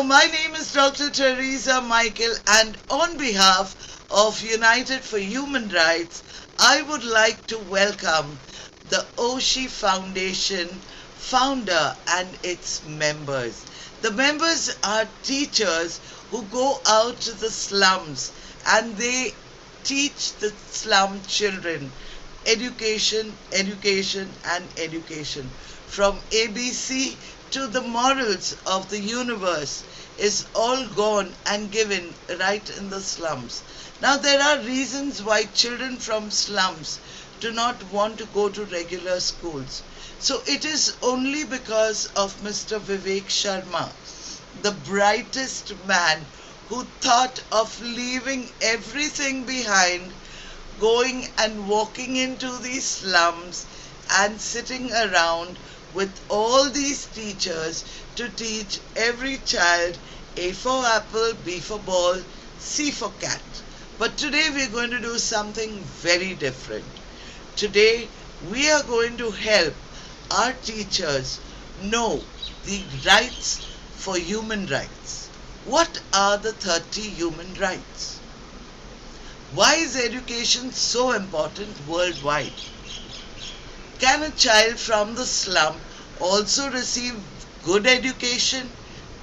my name is Dr. Theresa Micheal, and on behalf of United for Human Rights, I would like to welcome the Oshi Foundation founder and its members. The members are teachers who go out to the slums and they teach the slum children education, education, and education. From ABC to the morals of the universe is all gone and given right in the slums. Now, there are reasons why children from slums do not want to go to regular schools. So it is only because of Mr. Vivek Sharma, the brightest man who thought of leaving everything behind, going and walking into these slums and sitting around with all these teachers to teach every child A for apple, B for ball, C for cat. But today we're going to do something very different. Today we are going to help our teachers know the rights for human rights. What are the 30 human rights? Why is education so important worldwide? Can a child from the slum also receive good education?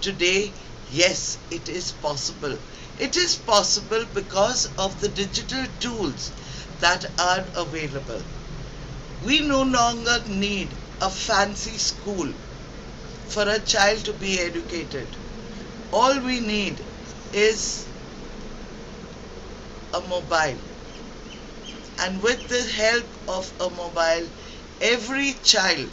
Today, yes, it is possible. It is possible because of the digital tools that are available. We no longer need a fancy school for a child to be educated. All we need is a mobile. And with the help of a mobile, every child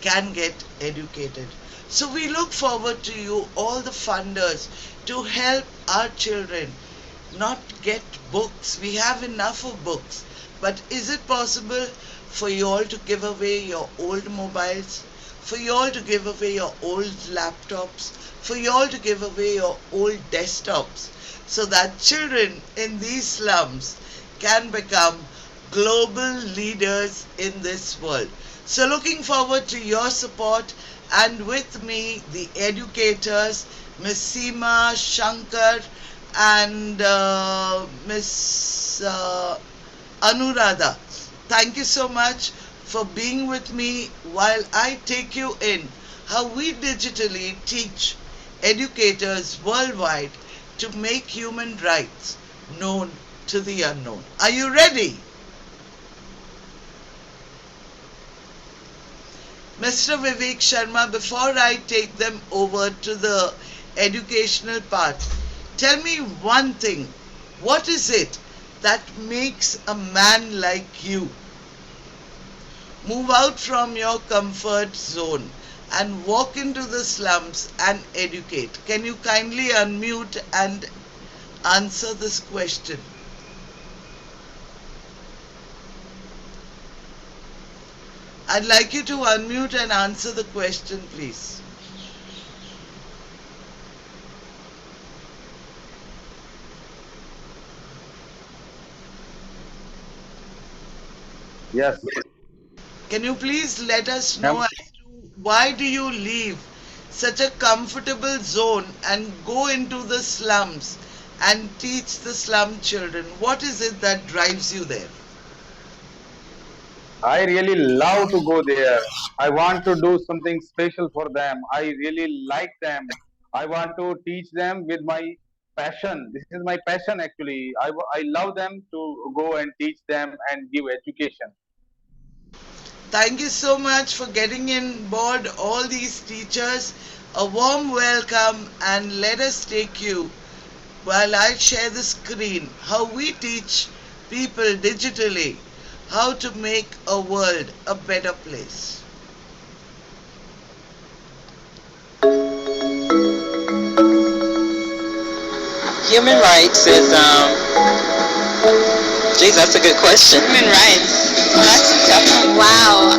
can get educated. So we look forward to you, all the funders, to help our children not get books. We have enough of books. But is it possible for you all to give away your old mobiles? For you all to give away your old laptops? For you all to give away your old desktops? So that children in these slums can become global leaders in this world. So looking forward to your support, and with me the educators, Miss Seema, Shankar, and Miss Anuradha. Thank you so much for being with me while I take you in how we digitally teach educators worldwide to make human rights known to the unknown. Are you ready? Mr. Vivek Sharma, before I take them over to the educational part, tell me one thing. What is it that makes a man like you move out from your comfort zone and walk into the slums and educate? Can you kindly unmute and answer this question? I'd like you to unmute and answer the question, please. Yes. Can you please let us know Um, as to why do you leave such a comfortable zone and go into the slums and teach the slum children? What is it that drives you there? I really love to go there. I want to do something special for them. I really like them. I want to teach them with my passion. This is my passion actually. I love them to go and teach them and give education. Thank you so much for getting in board all these teachers. A warm welcome, and let us take you while I share the screen how we teach people digitally how to make a world a better place. Human rights is, geez, that's a good question. Human rights. Well, that's a tough one. Wow.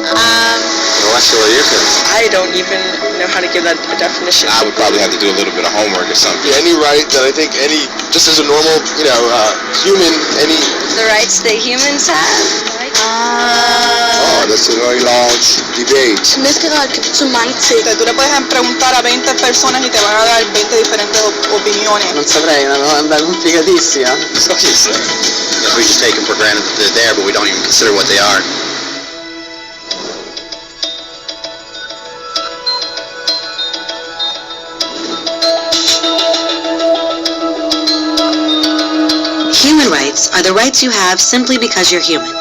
No, that's really it. I don't even know how to give that a definition. I would probably have to do a little bit of homework or something. Yeah, any right that I think just as a normal, human, The rights that humans have. Oh, that's a very large debate. Tú le puedes preguntar a 20 personas y te van a dar 20 diferentes opiniones. Non saprei, una domanda complicatissima. So you say. If we just take them for granted that they're there, but we don't even consider what they are. Human rights are the rights you have simply because you're human.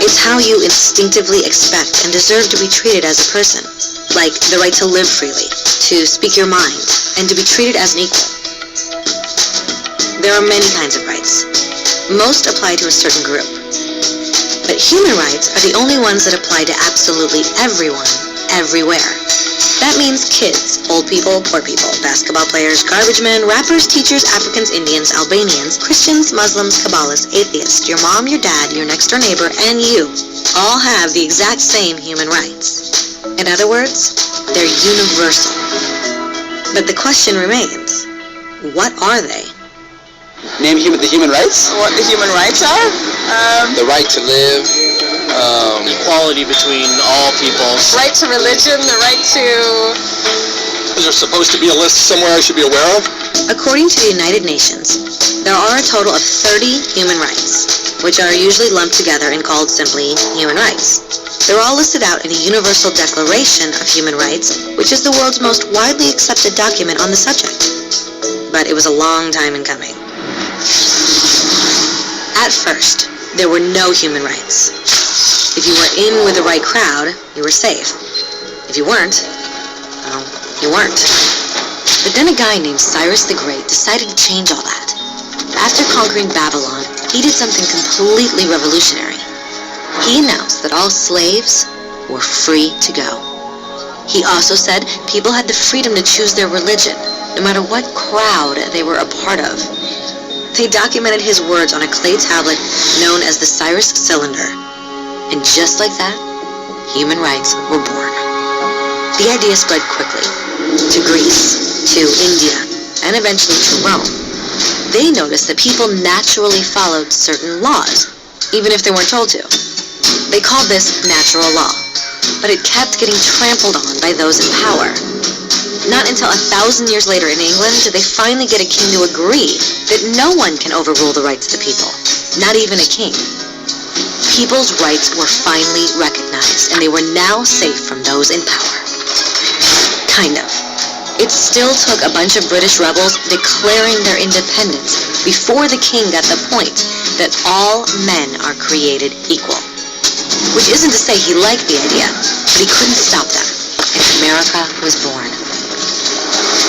It's how you instinctively expect and deserve to be treated as a person, like the right to live freely, to speak your mind, and to be treated as an equal. There are many kinds of rights. Most apply to a certain group. But human rights are the only ones that apply to absolutely everyone, everywhere. That means kids, old people, poor people, basketball players, garbage men, rappers, teachers, Africans, Indians, Albanians, Christians, Muslims, Kabbalists, atheists, your mom, your dad, your next door neighbor, and you all have the exact same human rights. In other words, they're universal. But the question remains, what are they? Name the human rights? What the human rights are? The right to live. Equality between all peoples. Right to religion, the right to... Is there supposed to be a list somewhere I should be aware of? According to the United Nations, there are a total of 30 human rights, which are usually lumped together and called simply human rights. They're all listed out in a Universal Declaration of Human Rights, which is the world's most widely accepted document on the subject. But it was a long time in coming. At first, there were no human rights. If you were in with the right crowd, you were safe. If you weren't, well, you weren't. But then a guy named Cyrus the Great decided to change all that. After conquering Babylon, he did something completely revolutionary. He announced that all slaves were free to go. He also said people had the freedom to choose their religion, no matter what crowd they were a part of. They documented his words on a clay tablet known as the Cyrus Cylinder. And just like that, human rights were born. The idea spread quickly to Greece, to India, and eventually to Rome. They noticed that people naturally followed certain laws, even if they weren't told to. They called this natural law, but it kept getting trampled on by those in power. Not until 1,000 years later in England did they finally get a king to agree that no one can overrule the rights of the people, not even a king. People's rights were finally recognized, and they were now safe from those in power. Kind of. It still took a bunch of British rebels declaring their independence before the king got the point that all men are created equal. Which isn't to say he liked the idea, but he couldn't stop them, and America was born.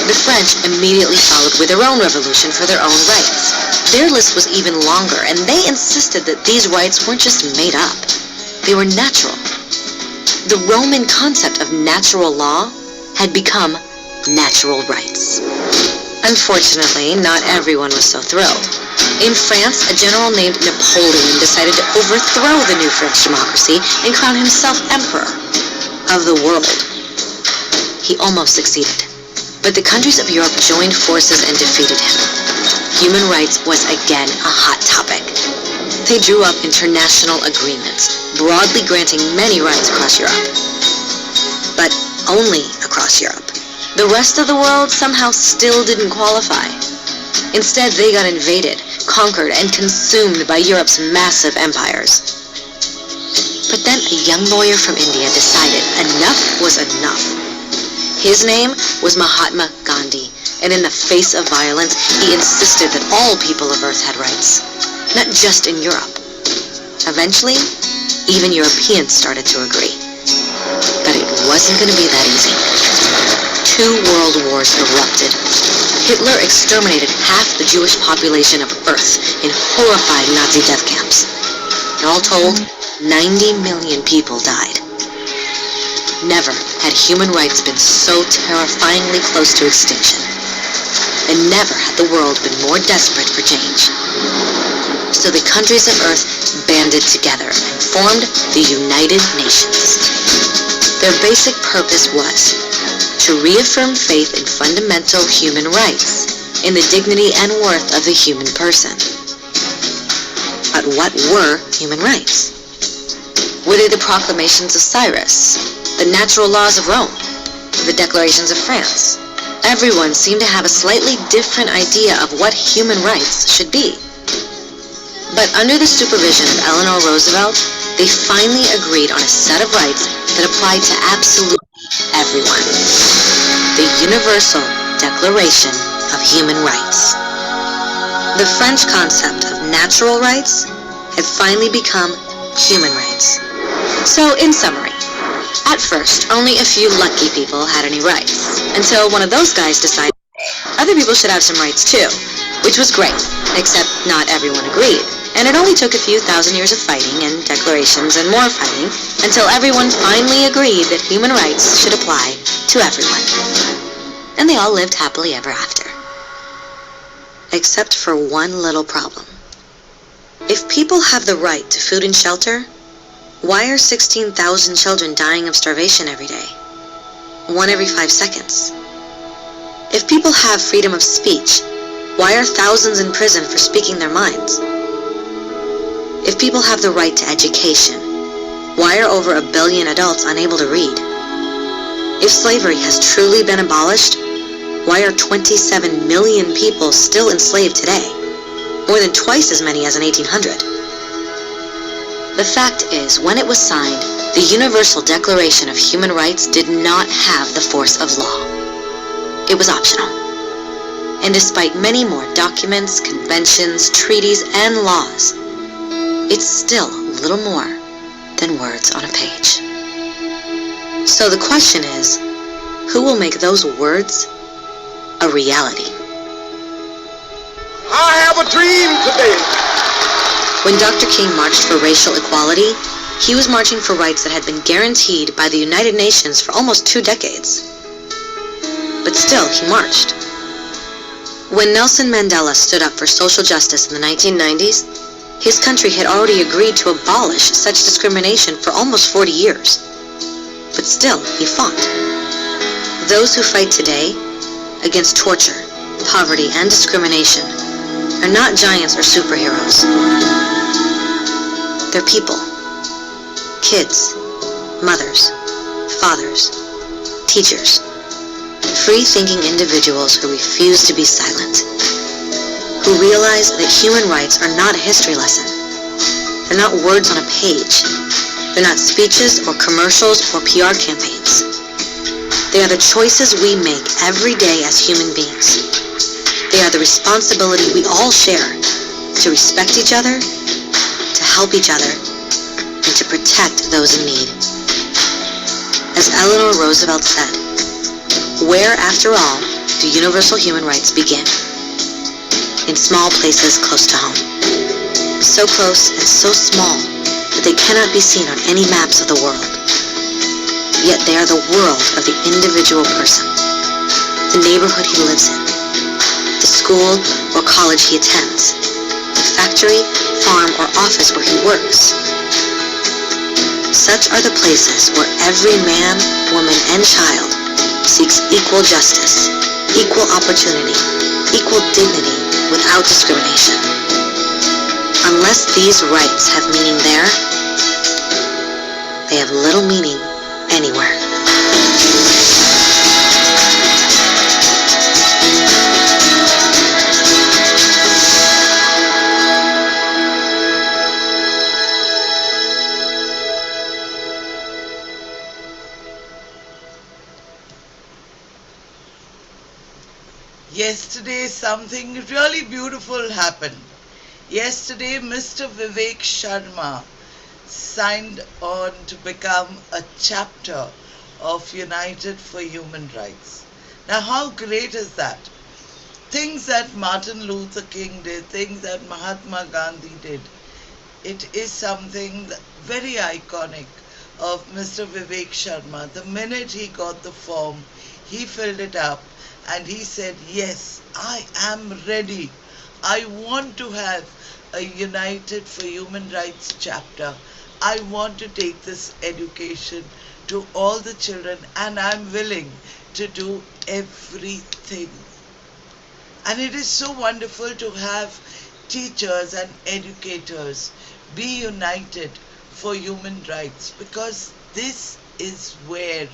The French immediately followed with their own revolution for their own rights. Their list was even longer, and they insisted that these rights weren't just made up. They were natural. The Roman concept of natural law had become natural rights. Unfortunately, not everyone was so thrilled. In France, a general named Napoleon decided to overthrow the new French democracy and crown himself emperor of the world. He almost succeeded. But the countries of Europe joined forces and defeated him. Human rights was again a hot topic. They drew up international agreements, broadly granting many rights across Europe. But only across Europe. The rest of the world somehow still didn't qualify. Instead, they got invaded, conquered, and consumed by Europe's massive empires. But then a young lawyer from India decided enough was enough. His name was Mahatma Gandhi, and in the face of violence, he insisted that all people of Earth had rights, not just in Europe. Eventually, even Europeans started to agree. But it wasn't going to be that easy. 2 world wars erupted. Hitler exterminated half the Jewish population of Earth in horrifying Nazi death camps. And all told, 90 million people died. Never had human rights been so terrifyingly close to extinction. And never had the world been more desperate for change. So the countries of Earth banded together and formed the United Nations. Their basic purpose was to reaffirm faith in fundamental human rights, in the dignity and worth of the human person. But what were human rights? Were they the proclamations of Cyrus, the natural laws of Rome, the declarations of France? Everyone seemed to have a slightly different idea of what human rights should be. But under the supervision of Eleanor Roosevelt, they finally agreed on a set of rights that applied to absolutely everyone. The Universal Declaration of Human Rights. The French concept of natural rights had finally become human rights. So, in summary, at first, only a few lucky people had any rights, until one of those guys decided other people should have some rights too, which was great, except not everyone agreed. And it only took a few thousand years of fighting and declarations and more fighting until everyone finally agreed that human rights should apply to everyone. And they all lived happily ever after. Except for one little problem. If people have the right to food and shelter, why are 16,000 children dying of starvation every day? 1 every 5 seconds. If people have freedom of speech, why are thousands in prison for speaking their minds? If people have the right to education, why are over 1 billion adults unable to read? If slavery has truly been abolished, why are 27 million people still enslaved today? More than twice as many as in 1800. The fact is, when it was signed, the Universal Declaration of Human Rights did not have the force of law. It was optional. And despite many more documents, conventions, treaties, and laws, it's still little more than words on a page. So the question is, who will make those words a reality? I have a dream today. When Dr. King marched for racial equality, he was marching for rights that had been guaranteed by the United Nations for almost 2 decades. But still, he marched. When Nelson Mandela stood up for social justice in the 1990s, his country had already agreed to abolish such discrimination for almost 40 years. But still, he fought. Those who fight today against torture, poverty, and discrimination are not giants or superheroes. They're people. Kids, mothers, fathers, teachers, free-thinking individuals who refuse to be silent, who realize that human rights are not a history lesson. They're not words on a page. They're not speeches or commercials or PR campaigns. They are the choices we make every day as human beings. They are the responsibility we all share to respect each other, to help each other, and to protect those in need. As Eleanor Roosevelt said, where, after all, do universal human rights begin? In small places close to home. So close and so small that they cannot be seen on any maps of the world. Yet they are the world of the individual person, the neighborhood he lives in, the school or college he attends, the factory, farm, or office where he works. Such are the places where every man, woman, and child seeks equal justice, equal opportunity, equal dignity without discrimination. Unless these rights have meaning there, they have little meaning anywhere. Yesterday something really beautiful happened. Yesterday Mr. Vivek Sharma signed on to become a chapter of United for Human Rights. Now how great is that? Things that Martin Luther King did, things that Mahatma Gandhi did, it is something very iconic of Mr. Vivek Sharma. The minute he got the form, he filled it up and he said, yes, I am ready. I want to have a United for Human Rights chapter. I want to take this education to all the children, and I'm willing to do everything. And it is so wonderful to have teachers and educators be united for human rights, because this is where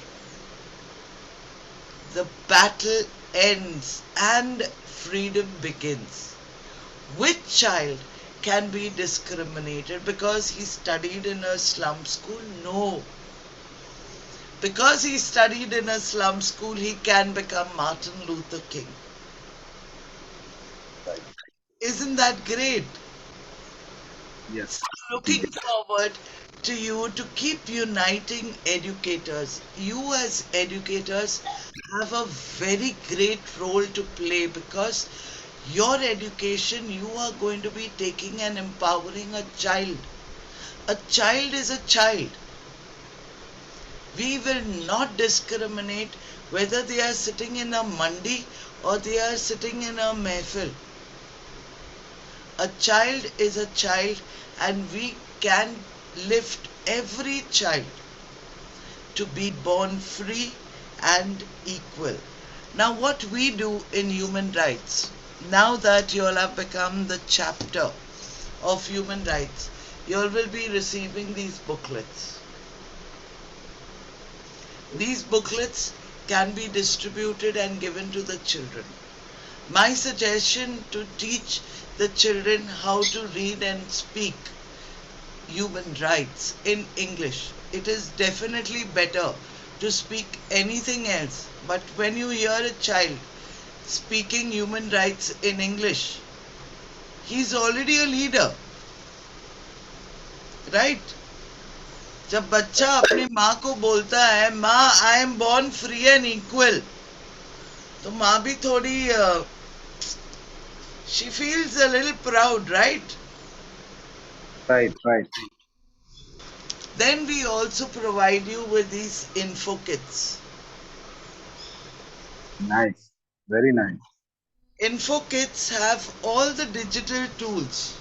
the battle ends and freedom begins. Which child can be discriminated because he studied in a slum school? No. Because he studied in a slum school, he can become Martin Luther King. Right. Isn't that great? Yes. Looking forward to you to keep uniting educators. You, as educators, have a very great role to play, because your education, you are going to be taking and empowering a child. A child is a child. We will not discriminate whether they are sitting in a mandi or they are sitting in a mehfil. A child is a child, and we can lift every child to be born free and equal. Now, what we do in human rights, now that you all have become the chapter of human rights, you all will be receiving these booklets. These booklets can be distributed and given to the children. My suggestion to teach the children how to read and speak human rights in English. It is definitely better to speak anything else, but when you hear a child speaking human rights in English, he's already a leader, right? जब बच्चा अपनी माँ को बोलता है, माँ I am born free and equal, तो माँ भी थोड़ी she feels a little proud, right? Right, right. Then we also provide you with these info kits. Nice. Very nice. Info kits have all the digital tools.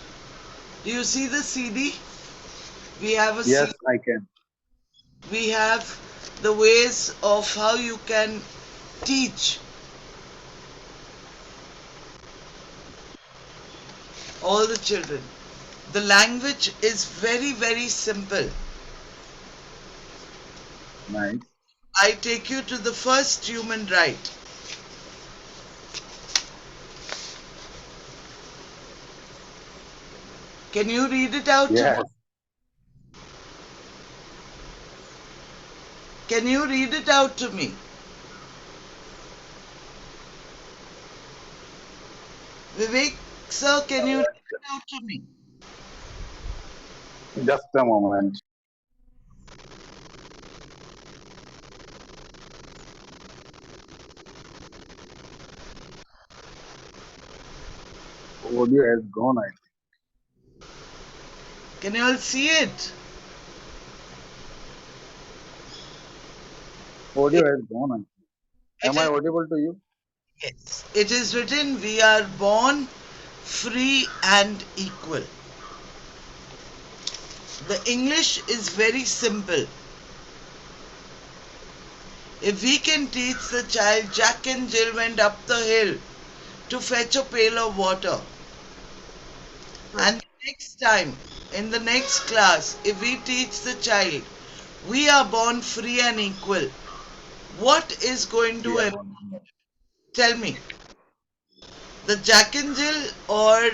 Do you see the CD? We have a Yes, CD. I can. We have the ways of how you can teach all the children. The language is very, very simple. Nice. I take you to the first human right. Can you read it out to me? Yes. Can you read it out to me? Vivek, sir, can you read it out to me? Just a moment. Audio has gone. Can you all see it? Audio has gone. It Am I is, audible to you? yes. It is written, we are born free and equal. The English is very simple. If we can teach the child, Jack and Jill went up the hill to fetch a pail of water. And next time, in the next class, if we teach the child, we are born free and equal, what is going to We are happen? born. Tell me, the Jack and Jill or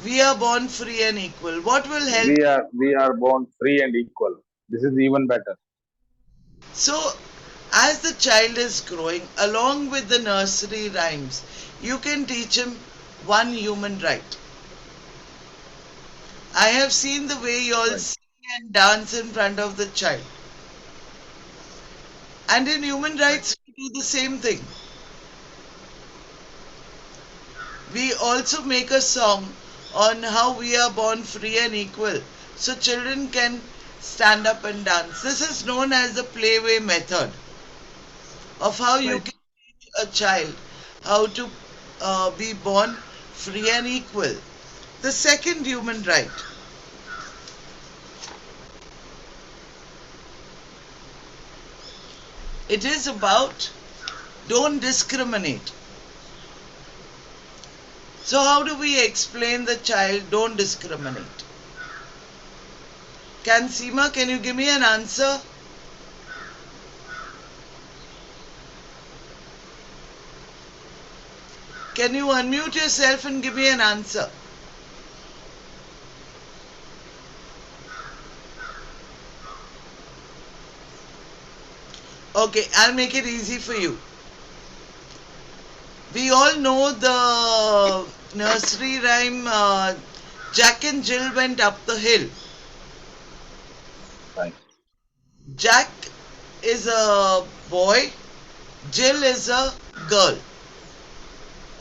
we are born free and equal? What will help? We are born free and equal. This is even better. So, as the child is growing, along with the nursery rhymes, you can teach him one human right. I have seen the way you all Right. sing and dance in front of the child. And in human rights, we do the same thing. We also make a song on how we are born free and equal, so children can stand up and dance. This is known as the playway method of how you Right. can teach a child how to be born free and equal. The second human right, It is about don't discriminate. So how do we explain the child don't discriminate? Seema, can you give me an answer? Can you unmute yourself and give me an answer? Okay, I'll make it easy for you. We all know the nursery rhyme, Jack and Jill went up the hill. Right. Jack is a boy, Jill is a girl.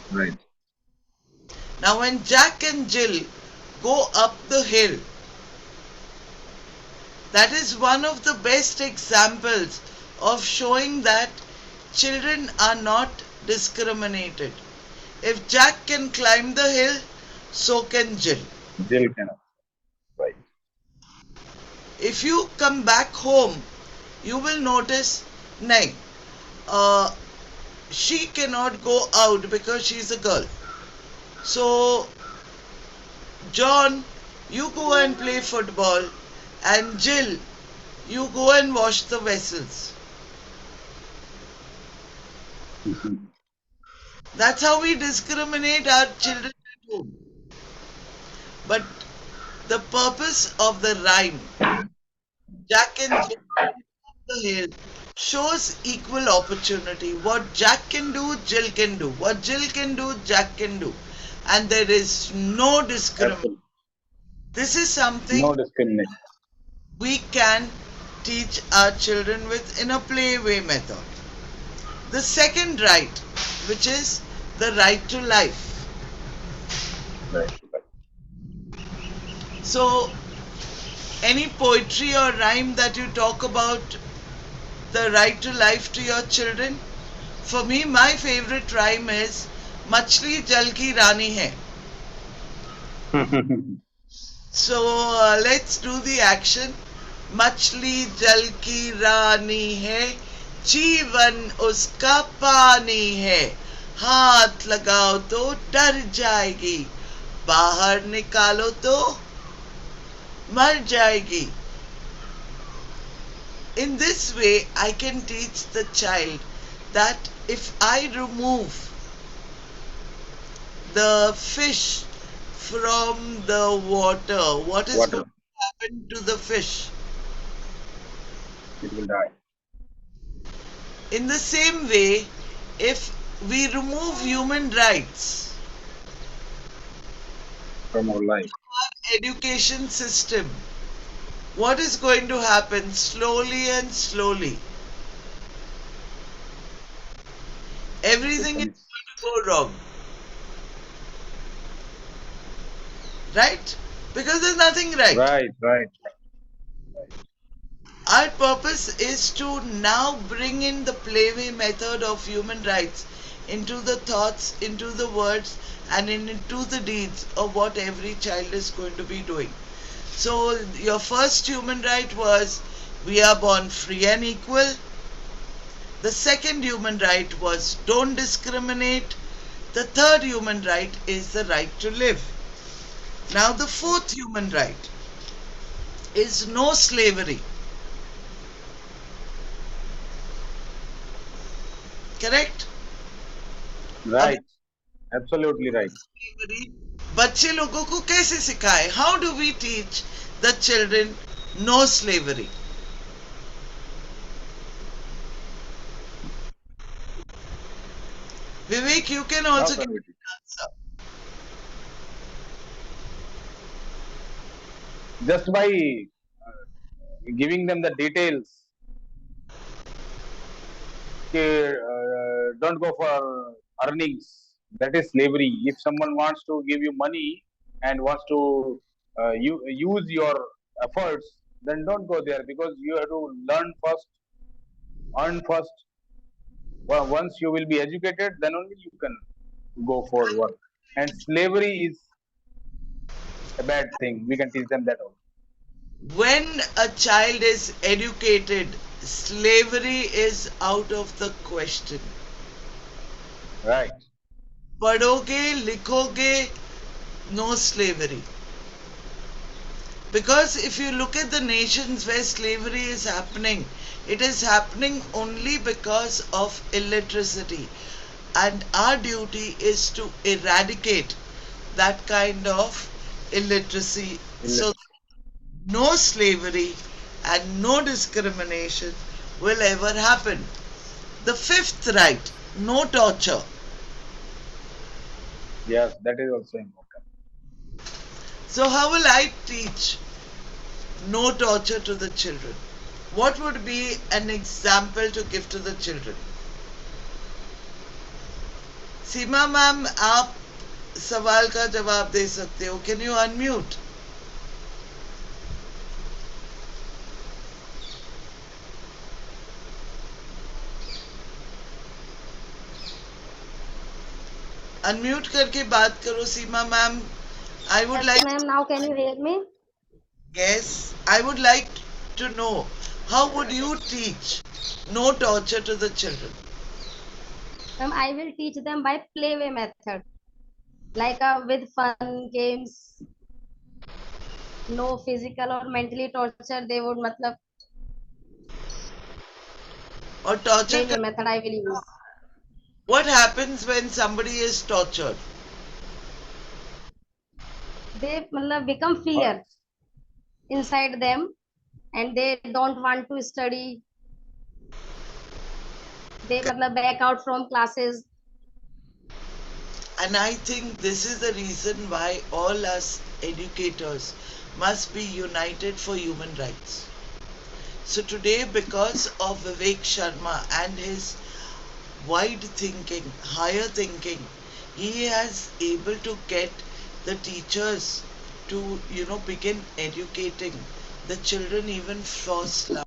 Right. Now, when Jack and Jill go up the hill, that is one of the best examples of showing that children are not discriminated. If Jack can climb the hill, so can Jill. Jill cannot. Right. If you come back home, you will notice, nay, she cannot go out because she's a girl. So, John, you go and play football, and Jill, you go and wash the vessels. That's how we discriminate our children at home. But the purpose of the rhyme, Jack and Jill up the hill, shows equal opportunity. What Jack can do, Jill can do. What Jill can do, Jack can do. And there is no discrimination. Absolutely. This is something No discrimination. we can teach our children with in a playway method. The second right, which is the right to life. Right. So, any poetry or rhyme that you talk about the right to life to your children? For me, my favorite rhyme is Machli Jal Ki Rani Hai. So, let's do the action. मछली जल की रानी है, जीवन उसका पानी है, हाथ लगाओ तो डर जाएगी, बाहर निकालो तो मर जाएगी. In this way, I can teach the child that if I remove the fish from the water, what is going to happen to the fish? It will die. In the same way, if we remove human rights From our life. our education system, what is going to happen slowly and slowly? Everything is going to go wrong. Right? Because there's nothing right. Right. Our purpose is to now bring in the playway method of human rights into the thoughts, into the words, and into the deeds of what every child is going to be doing. So, your first human right was we are born free and equal. The second human right was don't discriminate. The third human right is the right to live. Now, the fourth human right is no slavery. Correct? Right. Absolutely right. बच्चे लोगों को कैसे सिखाए? How do we teach the children no slavery? Vivek, you can also give an answer. Just by giving them the details. Don't go for earnings. That is slavery. If someone wants to give you money and wants to use your efforts, then don't go there, because you have to learn first, earn first. Well, once you will be educated, then only you can go for work. And slavery is a bad thing. We can teach them that also. When a child is educated, slavery is out of the question. Right. पढ़ोगे लिखोगे no slavery. Because if you look at the nations where slavery is happening, it is happening only because of illiteracy. And our duty is to eradicate that kind of illiteracy so no slavery and no discrimination will ever happen. The fifth right, no torture. Yes, that is also important. So, how will I teach no torture to the children? What would be an example to give to the children? Seema ma'am आप सवाल का जवाब दे सकते हो. Can you unmute? Unmute करके बात करो सीमा ma'am. I would Yes, like, ma'am. Now can you hear me? yes, I would like to know how would you teach no torture to the children? Ma'am, I will teach them by playway method, like with fun games, no physical or mentally torture. They would, matlab, Or torture playway method I will use. what happens when somebody is tortured? They, matlab, become Uh, fear inside them, and they don't want to study. They, matlab, back out from classes. And I think this is the reason why all us educators must be united for human rights. So today, because of Vivek Sharma and his wide thinking, higher thinking, he has able to get the teachers to, begin educating the children even for slum.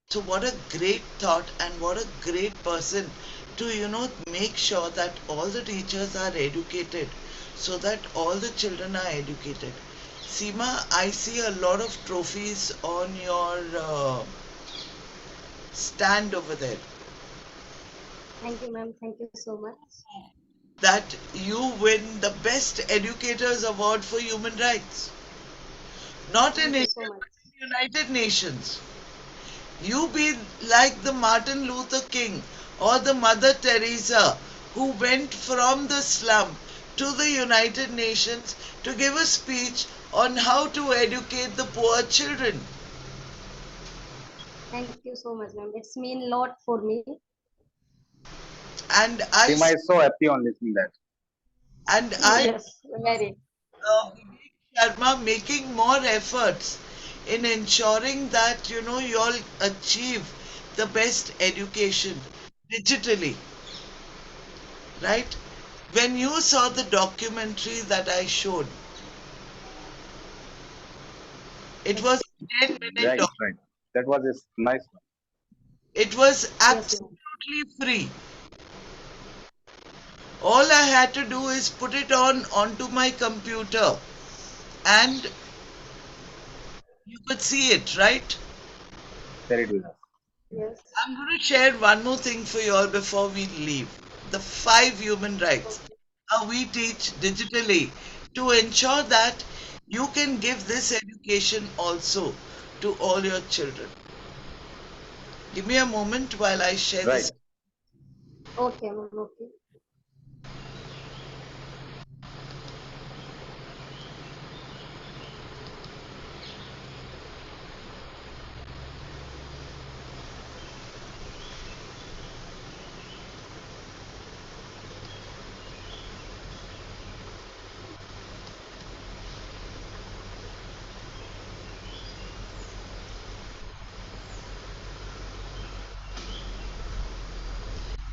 So what a great thought and what a great person to, make sure that all the teachers are educated so that all the children are educated. Seema, I see a lot of trophies on your stand over there Thank you, ma'am. Thank you so much. that you win the Best Educators Award for Human Rights. Not in Thank you India, so much. but in the United Nations. You be like the Martin Luther King or the Mother Teresa who went from the slum to the United Nations to give a speech on how to educate the poor children. Thank you so much, ma'am. It's mean a lot for me. And I Seema is so happy on listening that. and I Yes, very. Vivek Sharma making more efforts in ensuring that you all achieve the best education digitally, right? When you saw the documentary that I showed, it was a 10-minute Right, doc. right. That was a nice one. It was Yes, ma'am. absolutely free. All I had to do is put it on onto my computer and you could see it, right? Share it with us. Yes. I'm going to share one more thing for you all before we leave. The 5 human rights. Okay. How we teach digitally to ensure that you can give this education also to all your children. Give me a moment while I share Right. this. Okay, ma'am. Okay.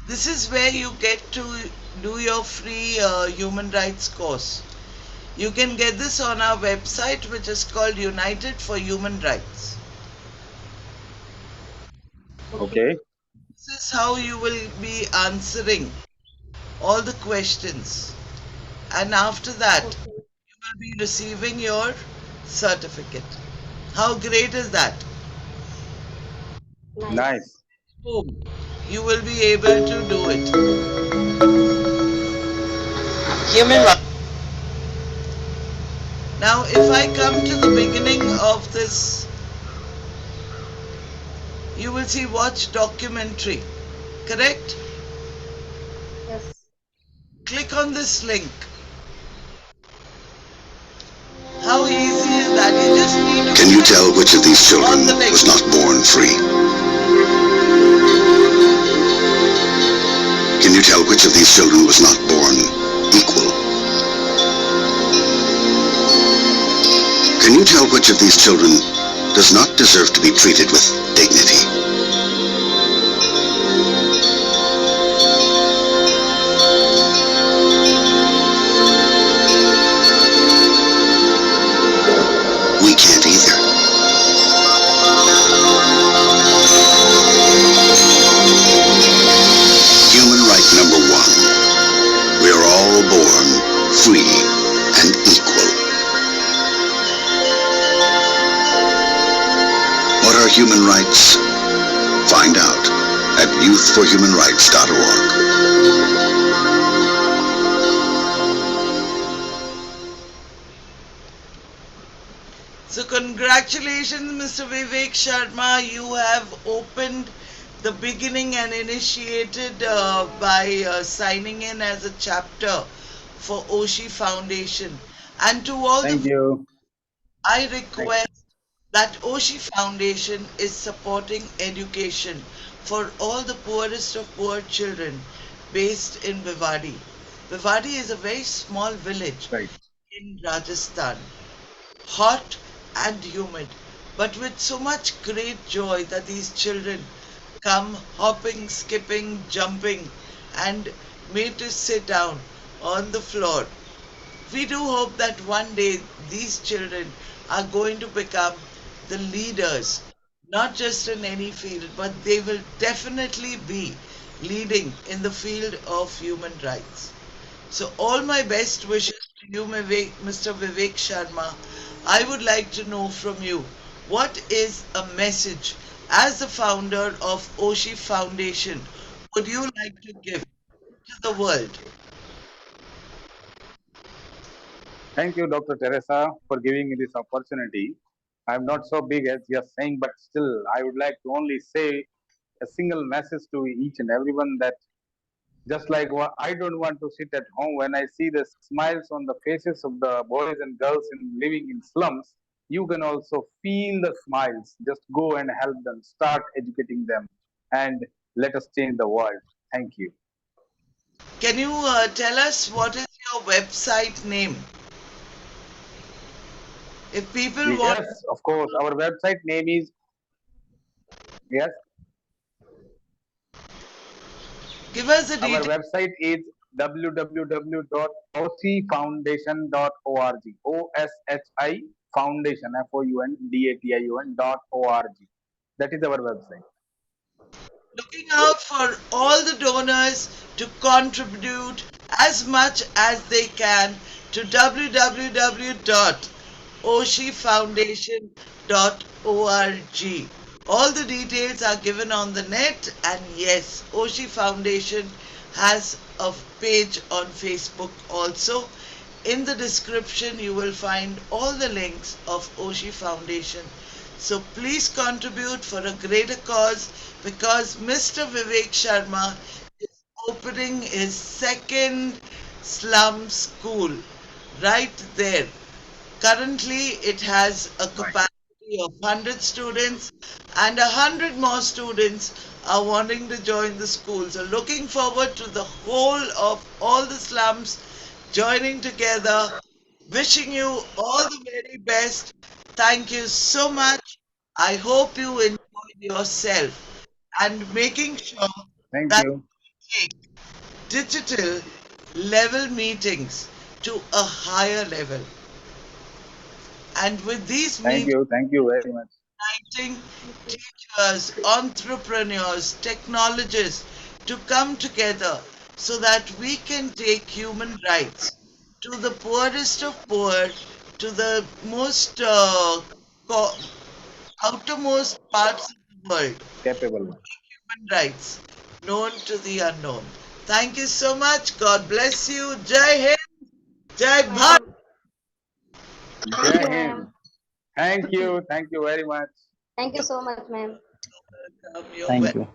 This is where you get to do your free human rights course. You can get this on our website, which is called United for Human Rights. Okay. Okay. This is how you will be answering all the questions. And after that, Okay. you will be receiving your certificate. How great is that? Nice. Nice. Boom. You will be able to do it. Human rights. Now, if I come to the beginning of this, you will see watch documentary. Correct? Yes. Click on this link. How easy is that? You just need to Can you click tell which of these on children the link. was not born free? Can you tell which of these children was not born equal? Can you tell which of these children does not deserve to be treated with dignity? We can't either. Human right number one. We are all born free and equal. What are human rights? Find out at youthforhumanrights.org. So, congratulations, Mr. Vivek Sharma. You have opened the beginning and initiated by signing in as a chapter for Oshi Foundation. And to all Thank the, you. I Thank, request that Oshi Foundation is supporting education for all the poorest of poor children based in Bhiwadi. Bhiwadi is a very small village right. in Rajasthan, hot and humid, but with so much great joy that these children come hopping, skipping, jumping, and made to sit down on the floor. We do hope that one day these children are going to become the leaders, not just in any field, but they will definitely be leading in the field of human rights. So, all my best wishes to you, Mr. Vivek Sharma. I would like to know from you what is a message as the founder of Oshi Foundation would you like to give to the world? Thank you, Dr. Teresa, for giving me this opportunity. I'm not so big as you're saying, but still, I would like to only say a single message to each and everyone that just like I don't want to sit at home when I see the smiles on the faces of the boys and girls in living in slums. You can also feel the smiles. Just go and help them, start educating them, and let us change the world. Thank you. Can you tell us what is your website name? If people want, Yes, of course. Our website name is, yes, give us the our details. website is www.oshi-foundation.org. OSHI Foundation, FOUNDATION.org. That is our website. Looking out for all the donors to contribute as much as they can to www.oshifoundation.org. All the details are given on the net, and yes, Oshi Foundation has a page on Facebook also. In the description, you will find all the links of Oshi Foundation. So please contribute for a greater cause because Mr. Vivek Sharma is opening his second slum school right there. Currently, it has a Right. capacity of 100 students, and 100 more students are wanting to join the school. So, looking forward to the whole of all the slums joining together. Wishing you all the very best. Thank you so much. I hope you enjoyed yourself and making sure Thank that you. you take digital level meetings to a higher level. And with these Thank meetings, you. Thank you very much. uniting teachers, entrepreneurs, technologists to come together so that we can take human rights to the poorest of poor, to the most outermost parts of the world. capable one. Human rights, known to the unknown. Thank you so much. God bless you. Jai Hind. Jai Bharat. Ma'am, thank Jai you, Hind. ma'am. Thank you. Thank you very much. Thank you so much, ma'am. You're Thank welcome. you.